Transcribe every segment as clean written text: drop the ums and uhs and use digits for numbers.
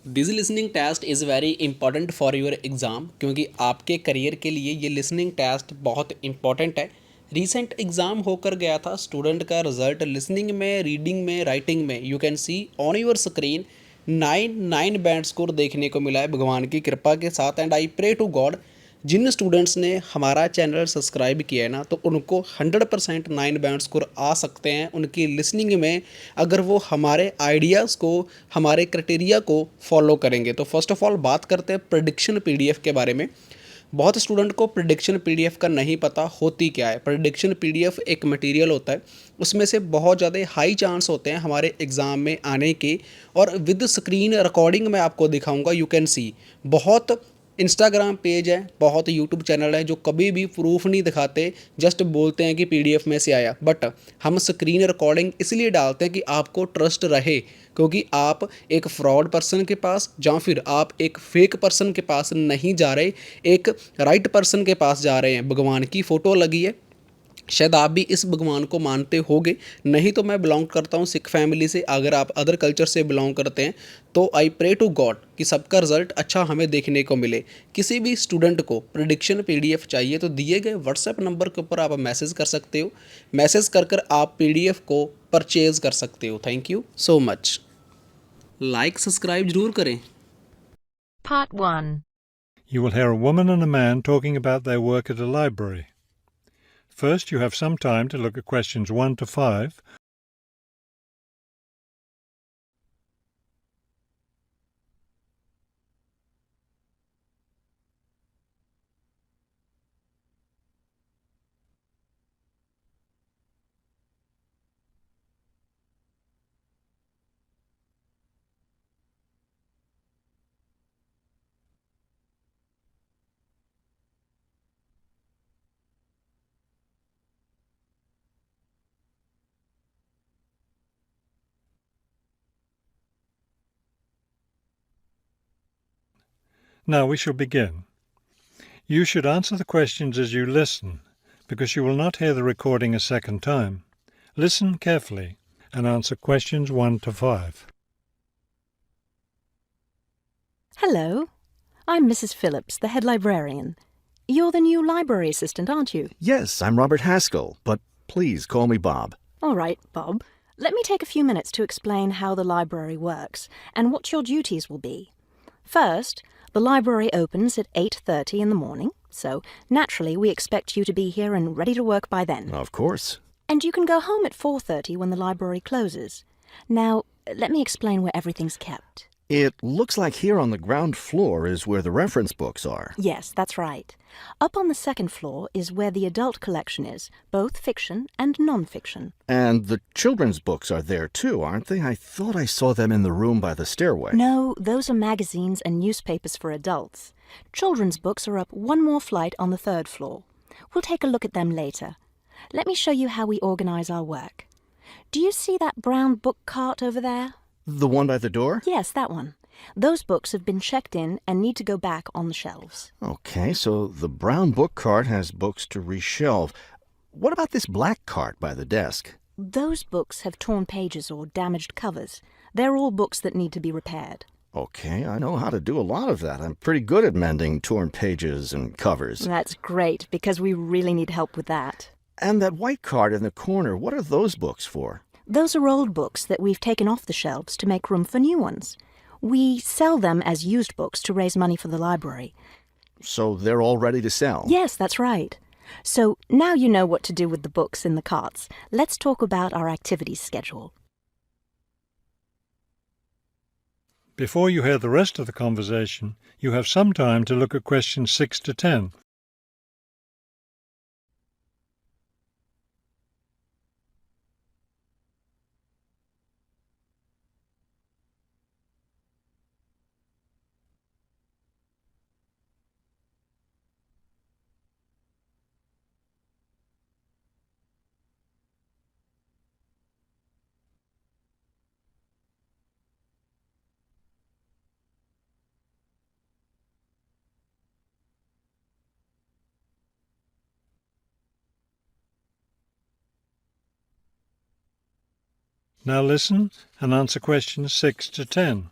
This listening test is very important for your exam क्योंकि आपके career के लिए ये लिसनिंग टेस्ट बहुत इंपॉर्टेंट है। रीसेंट एग्ज़ाम होकर गया था स्टूडेंट का रिजल्ट लिसनिंग में, रीडिंग में, राइटिंग में। You can see on your screen nine band score देखने को मिला है भगवान की कृपा के साथ। And I pray to God जिन स्टूडेंट्स ने हमारा चैनल सब्सक्राइब किया है ना, तो उनको 100% 9 बैंड स्कोर आ सकते हैं उनकी लिसनिंग में, अगर वो हमारे आइडियाज़ को, हमारे क्राइटेरिया को फॉलो करेंगे। तो फर्स्ट ऑफ ऑल बात करते हैं प्रिडिक्शन पीडीएफ के बारे में। बहुत स्टूडेंट को प्रिडिक्शन पीडीएफ का नहीं पता होती क्या है। प्रिडिक्शन पीडीएफ एक मटेरियल होता है, उसमें से बहुत ज़्यादा हाई चांस होते हैं हमारे एग्ज़ाम में आने के। और विद स्क्रीन रिकॉर्डिंग मैं आपको दिखाऊंगा, यू कैन सी। बहुत इंस्टाग्राम पेज है, बहुत यूट्यूब चैनल है जो कभी भी प्रूफ नहीं दिखाते, जस्ट बोलते हैं कि पीडीएफ में से आया। बट हम स्क्रीन रिकॉर्डिंग इसलिए डालते हैं कि आपको ट्रस्ट रहे, क्योंकि आप एक फ्रॉड पर्सन के पास या फिर आप एक फेक पर्सन के पास नहीं जा रहे, एक राइट पर्सन के पास जा रहे हैं। भगवान की फ़ोटो लगी है, शायद आप भी इस भगवान को मानते होगे। नहीं तो मैं बिलोंग करता हूँ सिख फैमिली से, अगर आप अदर कल्चर से बिलोंग करते हैं तो आई प्रे टू गॉड कि सबका रिजल्ट अच्छा हमें देखने को मिले। किसी भी स्टूडेंट को प्रिडिक्शन पीडीएफ चाहिए तो दिए गए व्हाट्सएप नंबर के ऊपर आप मैसेज कर सकते हो। मैसेज कर कर आप पीडीएफ को परचेज कर सकते हो। Thank you so much. Like subscribe जरूर करें। Part 1. You will hear a woman and a man talking about their work at a library. First, you have some time to look at questions 1 to 5. Now we shall begin. You should answer the questions as you listen, because you will not hear the recording a second time. Listen carefully and answer questions 1 to 5. Hello. I'm Mrs. Phillips, the head librarian. You're the new library assistant, aren't you? Yes, I'm Robert Haskell, but please call me Bob. All right, Bob. Let me take a few minutes to explain how the library works and what your duties will be. First, the library opens at 8:30 in the morning, so naturally we expect you to be here and ready to work by then. Of course. And you can go home at 4:30 when the library closes. Now, let me explain where everything's kept. It looks like here on the ground floor is where the reference books are. Yes, that's right. Up on the second floor is where the adult collection is, both fiction and non-fiction. And the children's books are there too, aren't they? I thought I saw them in the room by the stairway. No, those are magazines and newspapers for adults. Children's books are up one more flight on the third floor. We'll take a look at them later. Let me show you how we organize our work. Do you see that brown book cart over there? The one by the door? Yes, that one. Those books have been checked in and need to go back on the shelves. Okay, so the brown book cart has books to reshelve. What about this black cart by the desk? Those books have torn pages or damaged covers. They're all books that need to be repaired. Okay, I know how to do a lot of that. I'm pretty good at mending torn pages and covers. That's great, because we really need help with that. And that white cart in the corner, what are those books for? Those are old books that we've taken off the shelves to make room for new ones. We sell them as used books to raise money for the library. So they're all ready to sell? Yes, that's right. So now you know what to do with the books in the carts. Let's talk about our activities schedule. Before you hear the rest of the conversation, you have some time to look at questions 6 to 10. Now listen and answer questions 6 to 10.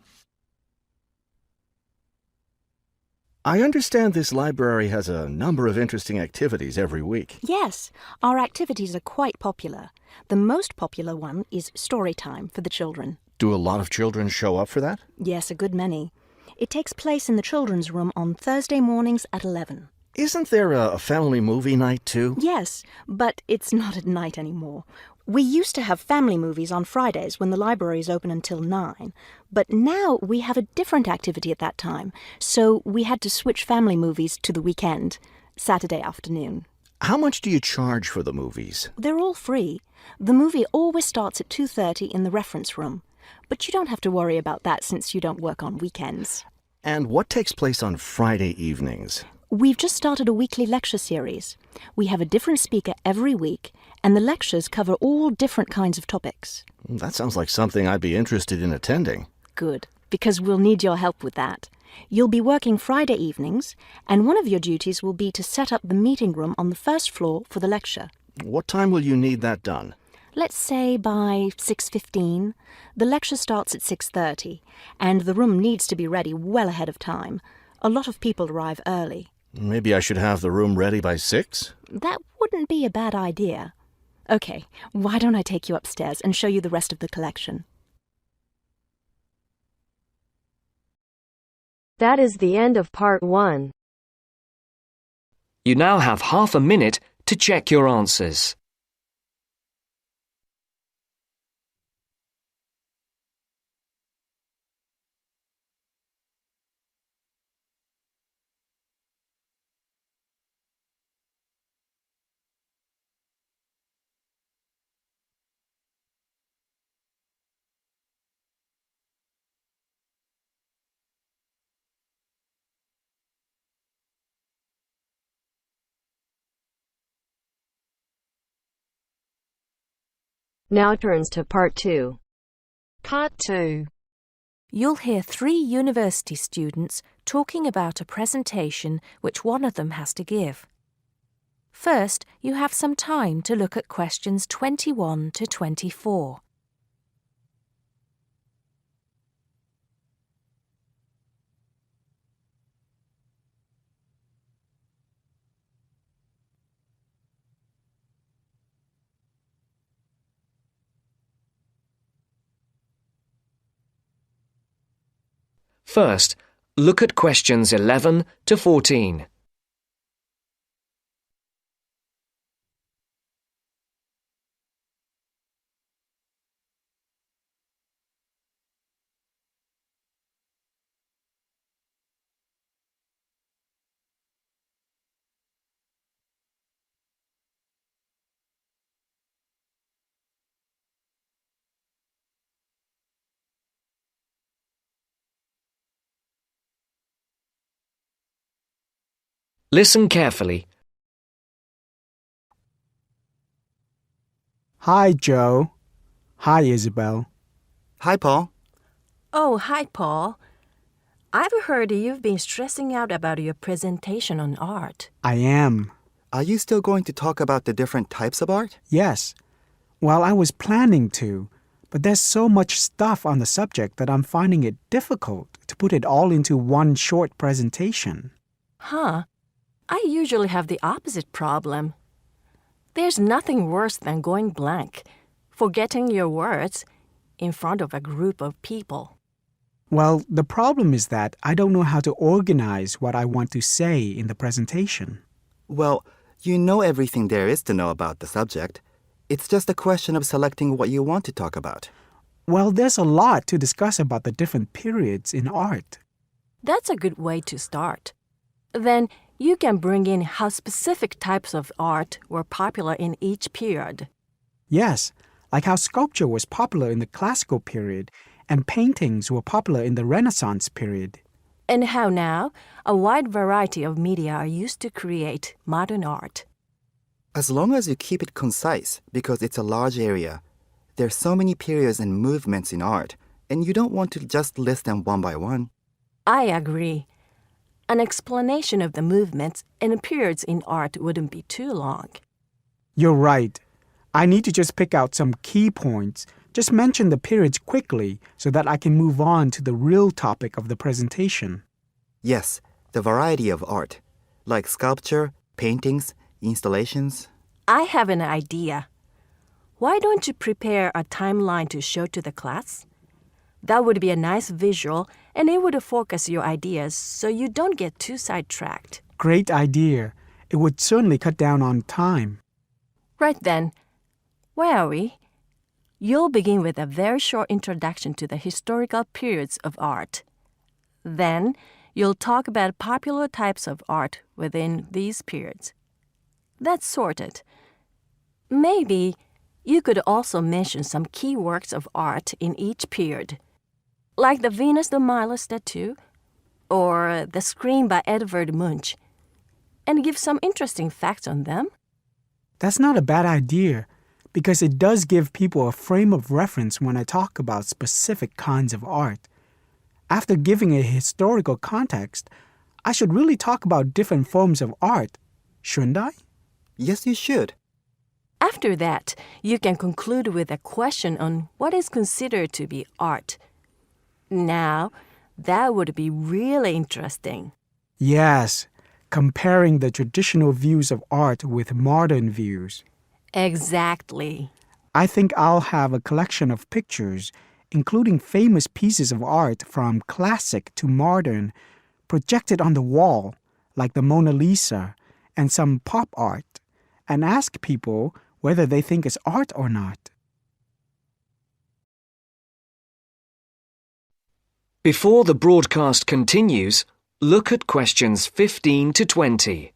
I understand this library has a number of interesting activities every week. Yes, our activities are quite popular. The most popular one is story time for the children. Do a lot of children show up for that? Yes, a good many. It takes place in the children's room on Thursday mornings at 11. Isn't there a family movie night too? Yes, but it's not at night anymore. We used to have family movies on Fridays when the library is open until 9, but now we have a different activity at that time, so we had to switch family movies to the weekend, Saturday afternoon. How much do you charge for the movies? They're all free. The movie always starts at 2:30 in the reference room, but you don't have to worry about that since you don't work on weekends. And what takes place on Friday evenings? We've just started a weekly lecture series. We have a different speaker every week, and the lectures cover all different kinds of topics. That sounds like something I'd be interested in attending. Good, because we'll need your help with that. You'll be working Friday evenings, and one of your duties will be to set up the meeting room on the first floor for the lecture. What time will you need that done? Let's say by 6:15. The lecture starts at 6:30, and the room needs to be ready well ahead of time. A lot of people arrive early. Maybe I should have the room ready by 6? That wouldn't be a bad idea. Okay, why don't I take you upstairs and show you the rest of the collection? That is the end of part 1. You now have half a minute to check your answers. Now turns to part 2. Part 2. You'll hear 3 university students talking about a presentation which one of them has to give. First, you have some time to look at questions 21 to 24. First, look at questions 11 to 14. Listen carefully. Hi, Joe. Hi, Isabel. Hi, Paul. Oh, hi, Paul. I've heard you've been stressing out about your presentation on art. I am. Are you still going to talk about the different types of art? Yes. Well, I was planning to, but there's so much stuff on the subject that I'm finding it difficult to put it all into one short presentation. Huh. I usually have the opposite problem. There's nothing worse than going blank, forgetting your words in front of a group of people. Well, the problem is that I don't know how to organize what I want to say in the presentation. Well, you know everything there is to know about the subject. It's just a question of selecting what you want to talk about. Well, there's a lot to discuss about the different periods in art. That's a good way to start. Then you can bring in how specific types of art were popular in each period. Yes, like how sculpture was popular in the classical period and paintings were popular in the Renaissance period. And how now a wide variety of media are used to create modern art. As long as you keep it concise, because it's a large area, there's so many periods and movements in art, and you don't want to just list them one by one. I agree. An explanation of the movements and periods in art wouldn't be too long. You're right. I need to just pick out some key points. Just mention the periods quickly so that I can move on to the real topic of the presentation. Yes, The variety of art, like sculpture, paintings, installations. I have an idea. Why don't you prepare a timeline to show to the class? That would be a nice visual, and it would focus your ideas so you don't get too sidetracked. Great idea. It would certainly cut down on time. Right then, where are we? You'll begin with a very short introduction to the historical periods of art. Then, you'll talk about popular types of art within these periods. That's sorted. Maybe you could also mention some key works of art in each period, like the Venus de Milo statue or the Scream by Edvard Munch, and give some interesting facts on them. That's not a bad idea, because it does give people a frame of reference when I talk about specific kinds of art. After giving a historical context, I should really talk about different forms of art, shouldn't I? Yes, you should. After that, you can conclude with a question on what is considered to be art. Now, that would be really interesting. Yes, comparing the traditional views of art with modern views. Exactly. I think I'll have a collection of pictures, including famous pieces of art from classic to modern, projected on the wall, like the Mona Lisa, and some pop art, and ask people whether they think it's art or not. Before the broadcast continues, look at questions 15 to 20.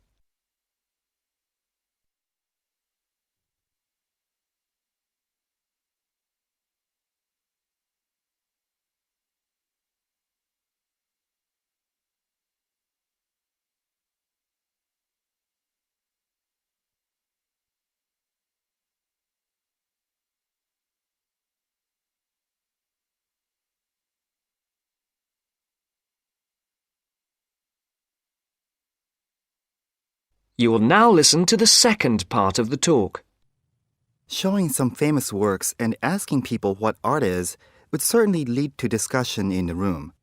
You will now listen to the second part of the talk. Showing some famous works and asking people what art is would certainly lead to discussion in the room.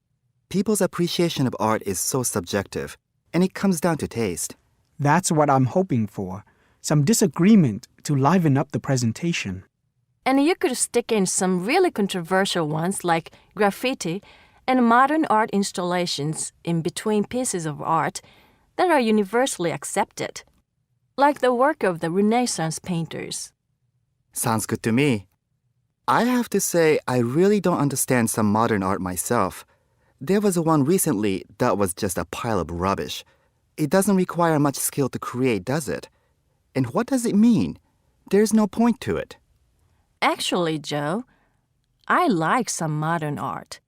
People's appreciation of art is so subjective, and it comes down to taste. That's what I'm hoping for. Some disagreement to liven up the presentation. And you could stick in some really controversial ones like graffiti and modern art installations in between pieces of art that are universally accepted, like the work of the Renaissance painters. Sounds good to me. I have to say, I really don't understand some modern art myself. There was one recently that was just a pile of rubbish. It doesn't require much skill to create, does it? And what does it mean? There's no point to it. Actually, Joe, I like some modern art.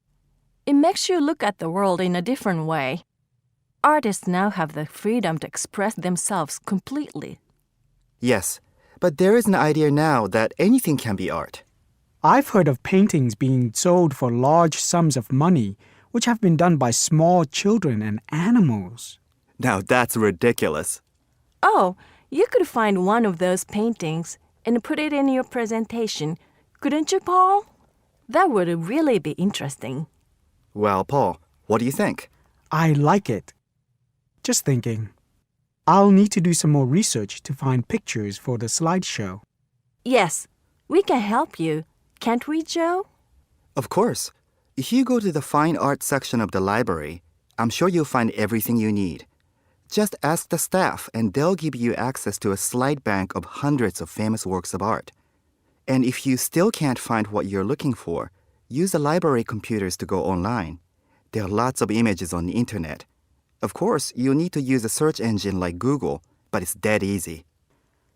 It makes you look at the world in a different way. Artists now have the freedom to express themselves completely. Yes, but there is an idea now that anything can be art. I've heard of paintings being sold for large sums of money, which have been done by small children and animals. Now that's ridiculous. Oh, you could find one of those paintings and put it in your presentation, couldn't you, Paul? That would really be interesting. Well, Paul, what do you think? I like it. Just thinking. I'll need to do some more research to find pictures for the slideshow. Yes, we can help you, can't we, Joe? Of course. If you go to the fine art section of the library, I'm sure you'll find everything you need. Just ask the staff and they'll give you access to a slide bank of hundreds of famous works of art. And if you still can't find what you're looking for, use the library computers to go online. There are lots of images on the internet. Of course, you'll need to use a search engine like Google, but it's dead easy.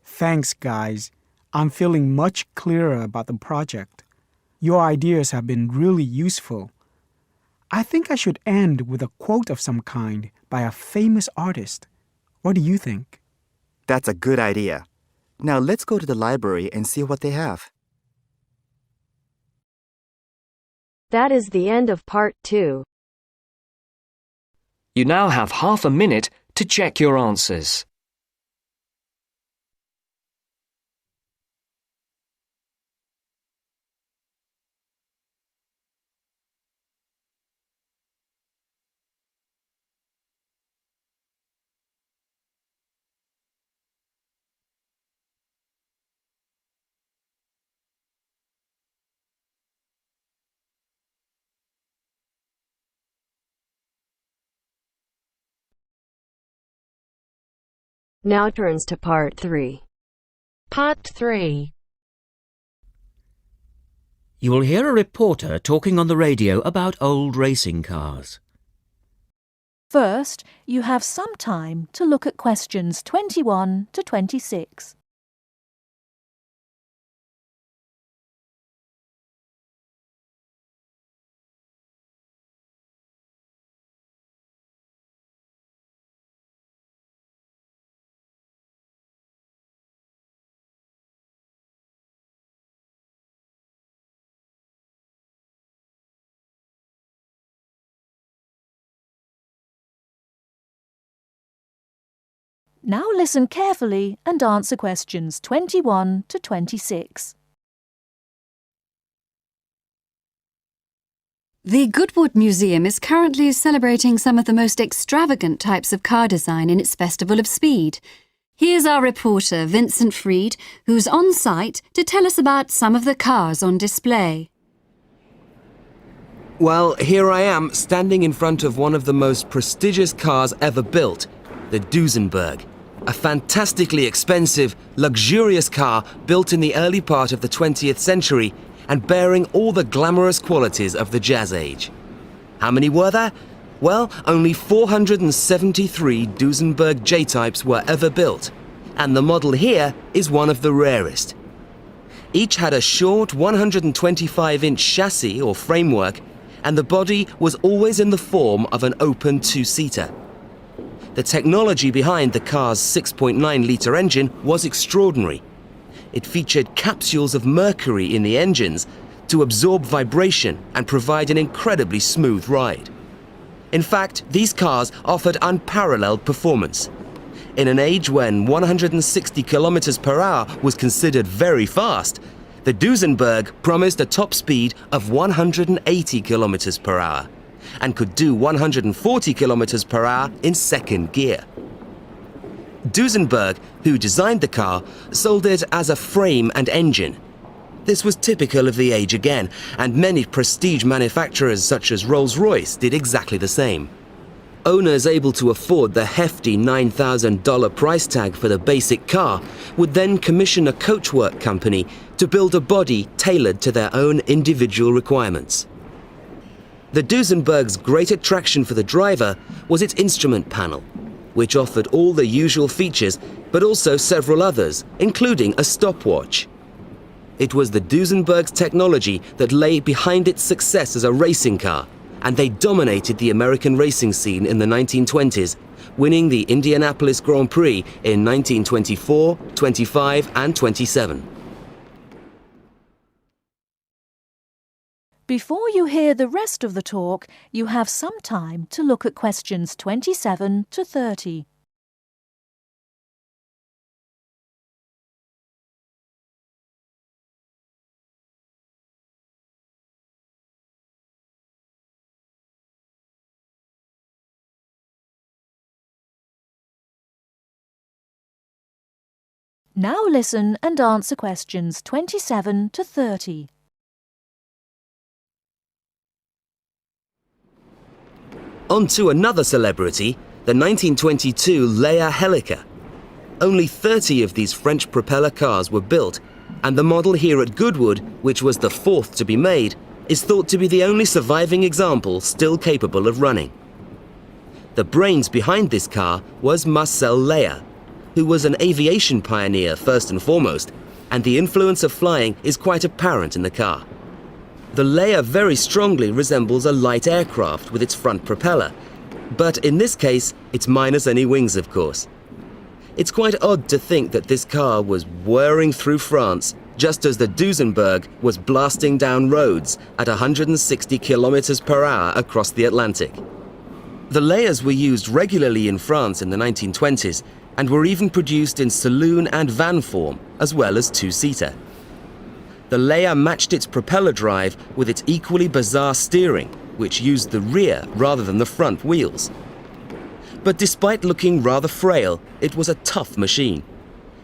Thanks, guys. I'm feeling much clearer about the project. Your ideas have been really useful. I think I should end with a quote of some kind by a famous artist. What do you think? That's a good idea. Now let's go to the library and see what they have. That is the end of part 2. You now have half a minute to check your answers. Now turns to part 3. Part 3. You will hear a reporter talking on the radio about old racing cars. First, you have some time to look at questions 21 to 26. Now listen carefully and answer questions 21 to 26. The Goodwood Museum is currently celebrating some of the most extravagant types of car design in its Festival of Speed. Here's our reporter, Vincent Freed, who's on site to tell us about some of the cars on display. Well, here I am, standing in front of one of the most prestigious cars ever built, the Duesenberg. A fantastically expensive, luxurious car built in the early part of the 20th century and bearing all the glamorous qualities of the Jazz Age. How many were there? Well, only 473 Duesenberg J-types were ever built, and the model here is one of the rarest. Each had a short 125-inch chassis or framework, and the body was always in the form of an open two-seater. The technology behind the car's 6.9-litre engine was extraordinary. It featured capsules of mercury in the engines to absorb vibration and provide an incredibly smooth ride. In fact, these cars offered unparalleled performance. In an age when 160 kilometers per hour was considered very fast, the Duesenberg promised a top speed of 180 kilometers per hour and could do 140 kilometers per hour in second gear. Duesenberg, who designed the car, sold it as a frame and engine. This was typical of the age again, and many prestige manufacturers such as Rolls-Royce did exactly the same. Owners able to afford the hefty $9,000 price tag for the basic car would then commission a coachwork company to build a body tailored to their own individual requirements. The Duesenberg's great attraction for the driver was its instrument panel, which offered all the usual features, but also several others, including a stopwatch. It was the Duesenberg's technology that lay behind its success as a racing car, and they dominated the American racing scene in the 1920s, winning the Indianapolis Grand Prix in 1924, 25, and 27. Before you hear the rest of the talk, you have some time to look at questions 27 to 30. Now listen and answer questions 27 to 30. On to another celebrity, the 1922 Leia Helica. Only 30 of these French propeller cars were built, and the model here at Goodwood, which was the fourth to be made, is thought to be the only surviving example still capable of running. The brains behind this car was Marcel Leia, who was an aviation pioneer first and foremost, and the influence of flying is quite apparent in the car. The Leia very strongly resembles a light aircraft with its front propeller, but in this case, it's minus any wings, of course. It's quite odd to think that this car was whirring through France just as the Duesenberg was blasting down roads at 160 kilometers per hour across the Atlantic. The Leias were used regularly in France in the 1920s and were even produced in saloon and van form, as well as two-seater. The Leia matched its propeller drive with its equally bizarre steering, which used the rear rather than the front wheels. But despite looking rather frail, it was a tough machine.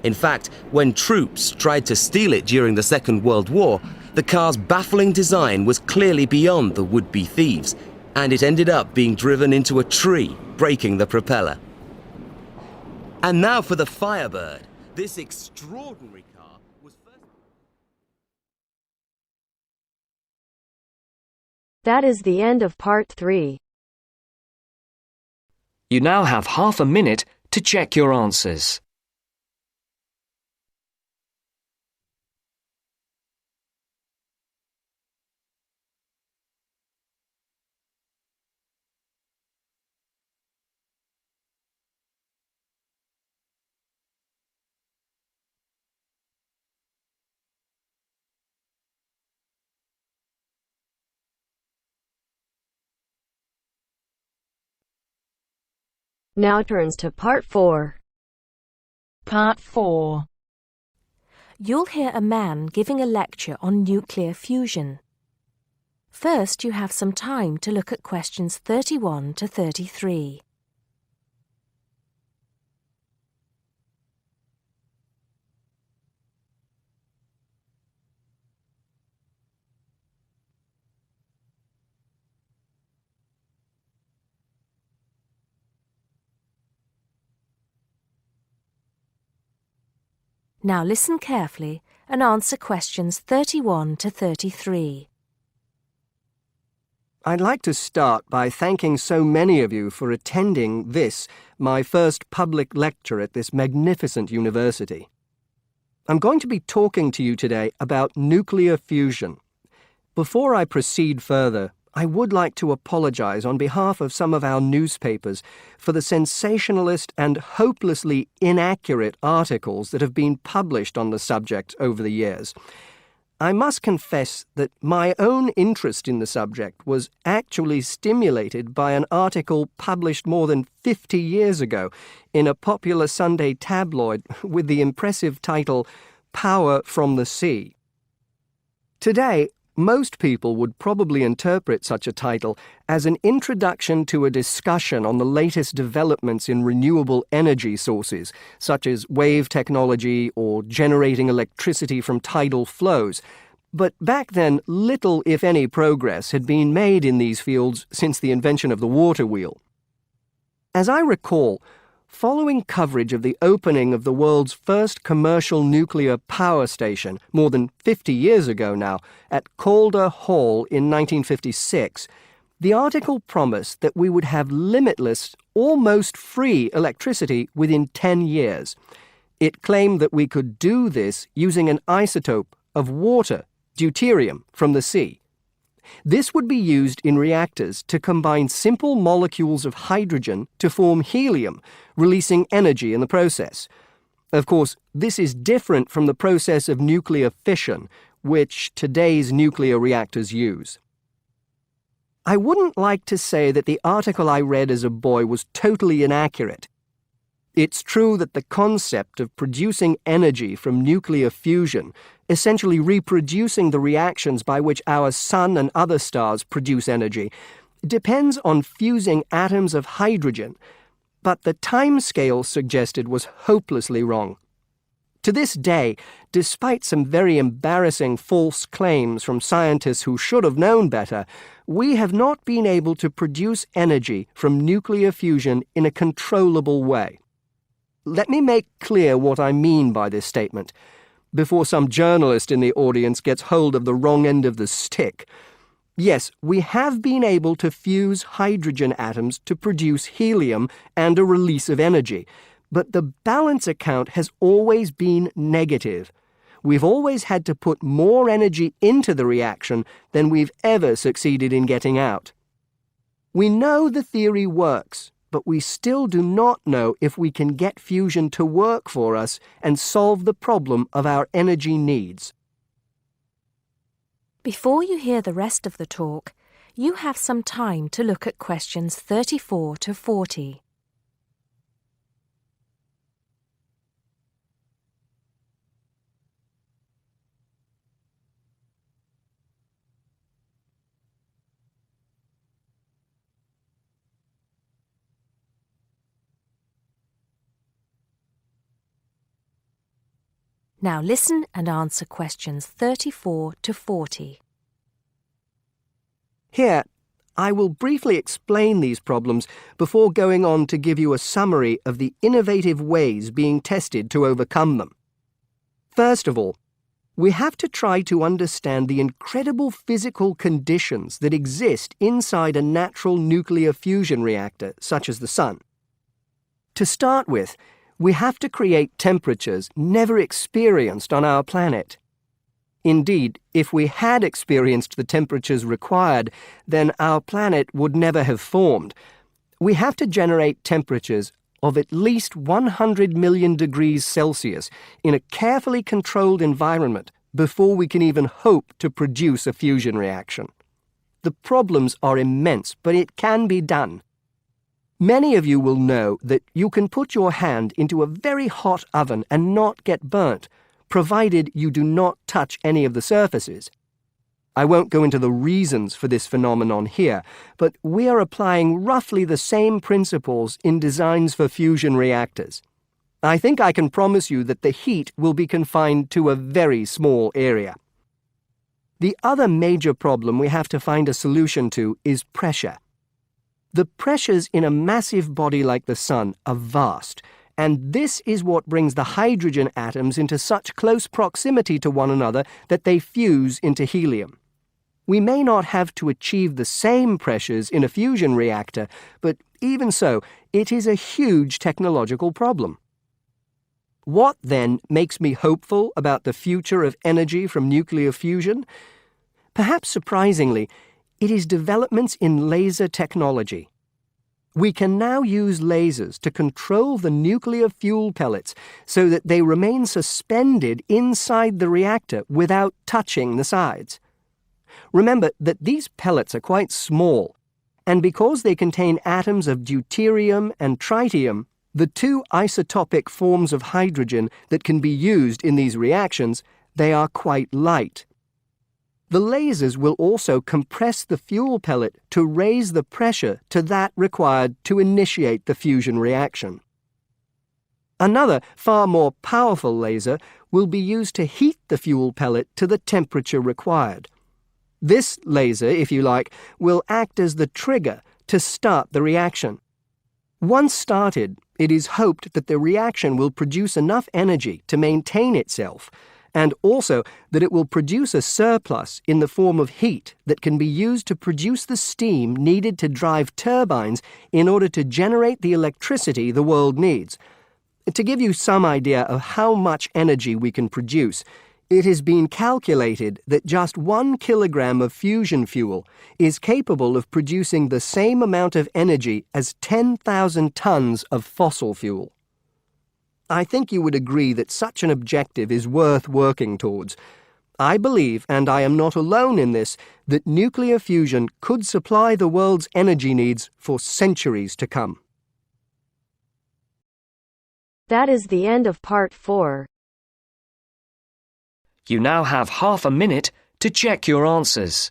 In fact, when troops tried to steal it during the Second World War, the car's baffling design was clearly beyond the would-be thieves, and it ended up being driven into a tree, breaking the propeller. And now for the Firebird. This extraordinary car was first... That is the end of part 3. You now have half a minute to check your answers. Now turns to part 4. Part 4. You'll hear a man giving a lecture on nuclear fusion. First, you have some time to look at questions 31 to 33. Now listen carefully and answer questions 31 to 33. I'd like to start by thanking so many of you for attending this, my first public lecture at this magnificent university. I'm going to be talking to you today about nuclear fusion. Before I proceed further, I would like to apologize on behalf of some of our newspapers for the sensationalist and hopelessly inaccurate articles that have been published on the subject over the years. I must confess that my own interest in the subject was actually stimulated by an article published more than 50 years ago in a popular Sunday tabloid with the impressive title, Power from the Sea. Today, most people would probably interpret such a title as an introduction to a discussion on the latest developments in renewable energy sources, such as wave technology or generating electricity from tidal flows. But back then, little, if any, progress had been made in these fields since the invention of the water wheel. As I recall, following coverage of the opening of the world's first commercial nuclear power station, more than 50 years ago now, at Calder Hall in 1956, the article promised that we would have limitless, almost free electricity within 10 years. It claimed that we could do this using an isotope of water, deuterium, from the sea. This would be used in reactors to combine simple molecules of hydrogen to form helium, releasing energy in the process. Of course, this is different from the process of nuclear fission, which today's nuclear reactors use. I wouldn't like to say that the article I read as a boy was totally inaccurate. It's true that the concept of producing energy from nuclear fusion, essentially reproducing the reactions by which our sun and other stars produce energy, depends on fusing atoms of hydrogen, but the timescale suggested was hopelessly wrong. To this day, despite some very embarrassing false claims from scientists who should have known better, we have not been able to produce energy from nuclear fusion in a controllable way. Let me make clear what I mean by this statement, before some journalist in the audience gets hold of the wrong end of the stick. Yes, we have been able to fuse hydrogen atoms to produce helium and a release of energy, but the balance account has always been negative. We've always had to put more energy into the reaction than we've ever succeeded in getting out. We know the theory works, but we still do not know if we can get fusion to work for us and solve the problem of our energy needs. Before you hear the rest of the talk, you have some time to look at questions 34 to 40. Now listen and answer questions 34 to 40. Here, I will briefly explain these problems before going on to give you a summary of the innovative ways being tested to overcome them. First of all, we have to try to understand the incredible physical conditions that exist inside a natural nuclear fusion reactor, such as the Sun. To start with, we have to create temperatures never experienced on our planet. Indeed, if we had experienced the temperatures required, then our planet would never have formed. We have to generate temperatures of at least 100 million degrees Celsius in a carefully controlled environment before we can even hope to produce a fusion reaction. The problems are immense, but it can be done. Many of you will know that you can put your hand into a very hot oven and not get burnt, provided you do not touch any of the surfaces. I won't go into the reasons for this phenomenon here, but we are applying roughly the same principles in designs for fusion reactors. I think I can promise you that the heat will be confined to a very small area. The other major problem we have to find a solution to is pressure. The pressures in a massive body like the Sun are vast, and this is what brings the hydrogen atoms into such close proximity to one another that they fuse into helium. We may not have to achieve the same pressures in a fusion reactor, but even so, it is a huge technological problem. What, then, makes me hopeful about the future of energy from nuclear fusion? Perhaps surprisingly, it is developments in laser technology. We can now use lasers to control the nuclear fuel pellets so that they remain suspended inside the reactor without touching the sides. Remember that these pellets are quite small, and because they contain atoms of deuterium and tritium, the two isotopic forms of hydrogen that can be used in these reactions, they are quite light. The lasers will also compress the fuel pellet to raise the pressure to that required to initiate the fusion reaction. Another, far more powerful laser will be used to heat the fuel pellet to the temperature required. This laser, if you like, will act as the trigger to start the reaction. Once started, it is hoped that the reaction will produce enough energy to maintain itself, and also that it will produce a surplus in the form of heat that can be used to produce the steam needed to drive turbines in order to generate the electricity the world needs. To give you some idea of how much energy we can produce, it has been calculated that just 1 kilogram of fusion fuel is capable of producing the same amount of energy as 10,000 tons of fossil fuel. I think you would agree that such an objective is worth working towards. I believe, and I am not alone in this, that nuclear fusion could supply the world's energy needs for centuries to come. That is the end of part 4. You now have half a minute to check your answers.